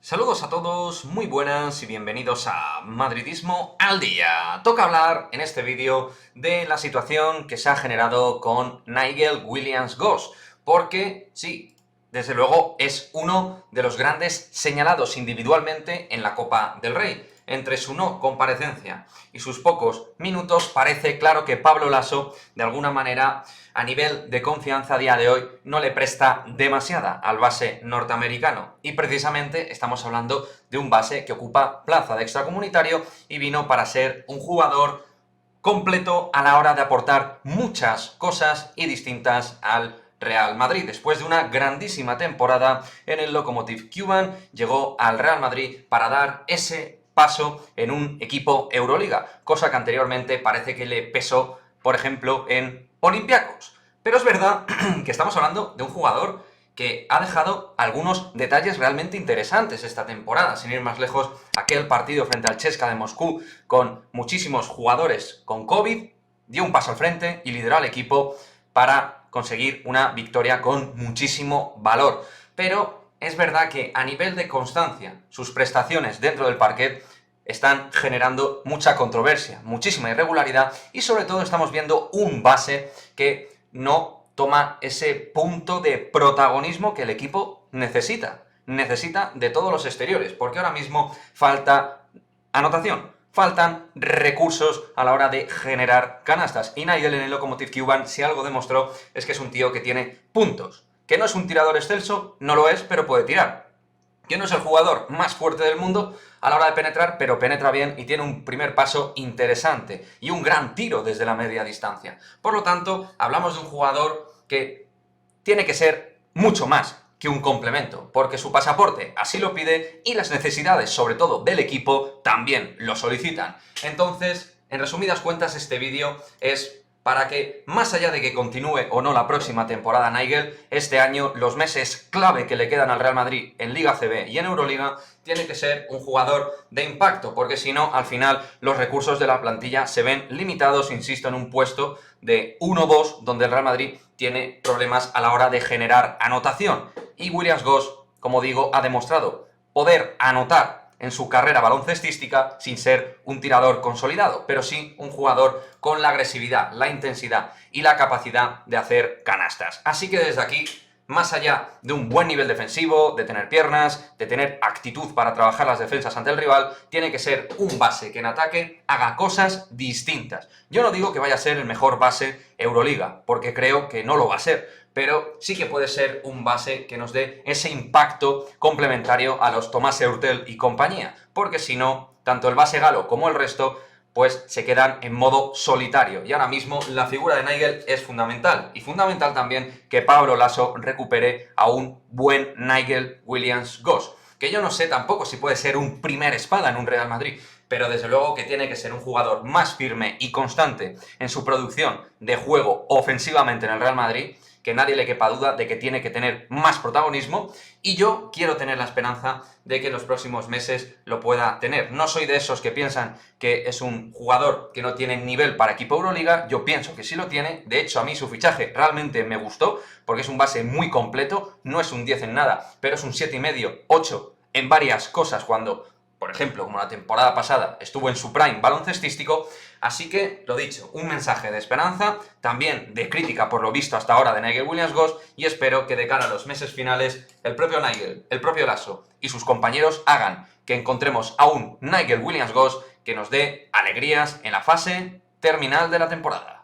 Saludos a todos, muy buenas y bienvenidos a Madridismo al Día. Toca hablar en este vídeo de la situación que se ha generado con Nigel Williams-Goss, porque sí, desde luego es uno de los grandes señalados individualmente en la Copa del Rey. Entre su no comparecencia y sus pocos minutos parece claro que Pablo Laso, de alguna manera, a nivel de confianza a día de hoy, no le presta demasiada al base norteamericano. Y precisamente estamos hablando de un base que ocupa plaza de extracomunitario y vino para ser un jugador completo a la hora de aportar muchas cosas y distintas al Real Madrid. Después de una grandísima temporada en el Lokomotiv Kuban, llegó al Real Madrid para dar ese paso en un equipo Euroliga, cosa que anteriormente parece que le pesó, por ejemplo, en Olympiacos. Pero es verdad que estamos hablando de un jugador que ha dejado algunos detalles realmente interesantes esta temporada. Sin ir más lejos, aquel partido frente al CSKA de Moscú con muchísimos jugadores con COVID, dio un paso al frente y lideró al equipo para conseguir una victoria con muchísimo valor. Pero es verdad que a nivel de constancia, sus prestaciones dentro del parquet están generando mucha controversia, muchísima irregularidad y sobre todo estamos viendo un base que no toma ese punto de protagonismo que el equipo necesita. Necesita de todos los exteriores, porque ahora mismo falta anotación, faltan recursos a la hora de generar canastas. Y Nigel en el Lokomotiv Kuban, si algo demostró, es que es un tío que tiene puntos. Que no es un tirador excelso, no lo es, pero puede tirar. Que no es el jugador más fuerte del mundo a la hora de penetrar, pero penetra bien y tiene un primer paso interesante y un gran tiro desde la media distancia. Por lo tanto, hablamos de un jugador que tiene que ser mucho más que un complemento, porque su pasaporte así lo pide y las necesidades, sobre todo del equipo, también lo solicitan. Entonces, en resumidas cuentas, este vídeo es para que, más allá de que continúe o no la próxima temporada Nigel, este año los meses clave que le quedan al Real Madrid en Liga CB y en Euroliga tiene que ser un jugador de impacto, porque si no, al final los recursos de la plantilla se ven limitados, insisto, en un puesto de 1-2, donde el Real Madrid tiene problemas a la hora de generar anotación. Y Williams-Goss, como digo, ha demostrado poder anotar en su carrera baloncestística sin ser un tirador consolidado, pero sí un jugador con la agresividad, la intensidad y la capacidad de hacer canastas. Así que desde aquí, más allá de un buen nivel defensivo, de tener piernas, de tener actitud para trabajar las defensas ante el rival, tiene que ser un base que en ataque haga cosas distintas. Yo no digo que vaya a ser el mejor base Euroliga, porque creo que no lo va a ser, pero sí que puede ser un base que nos dé ese impacto complementario a los Tomás Hurtel y compañía, porque si no, tanto el base galo como el resto pues se quedan en modo solitario. Y ahora mismo la figura de Nigel es fundamental. Y fundamental también que Pablo Laso recupere a un buen Nigel Williams-Goss. Que yo no sé tampoco si puede ser un primer espada en un Real Madrid, pero desde luego que tiene que ser un jugador más firme y constante en su producción de juego ofensivamente en el Real Madrid, que nadie le quepa duda de que tiene que tener más protagonismo, y yo quiero tener la esperanza de que en los próximos meses lo pueda tener. No soy de esos que piensan que es un jugador que no tiene nivel para equipo Euroliga, yo pienso que sí lo tiene. De hecho, a mí su fichaje realmente me gustó, porque es un base muy completo, no es un 10 en nada, pero es un 7,5, 8 en varias cosas cuando, por ejemplo, como la temporada pasada, estuvo en su prime baloncestístico. Así que, lo dicho, un mensaje de esperanza, también de crítica por lo visto hasta ahora de Nigel Williams-Goss, y espero que de cara a los meses finales el propio Nigel, el propio Laso y sus compañeros hagan que encontremos a un Nigel Williams-Goss que nos dé alegrías en la fase terminal de la temporada.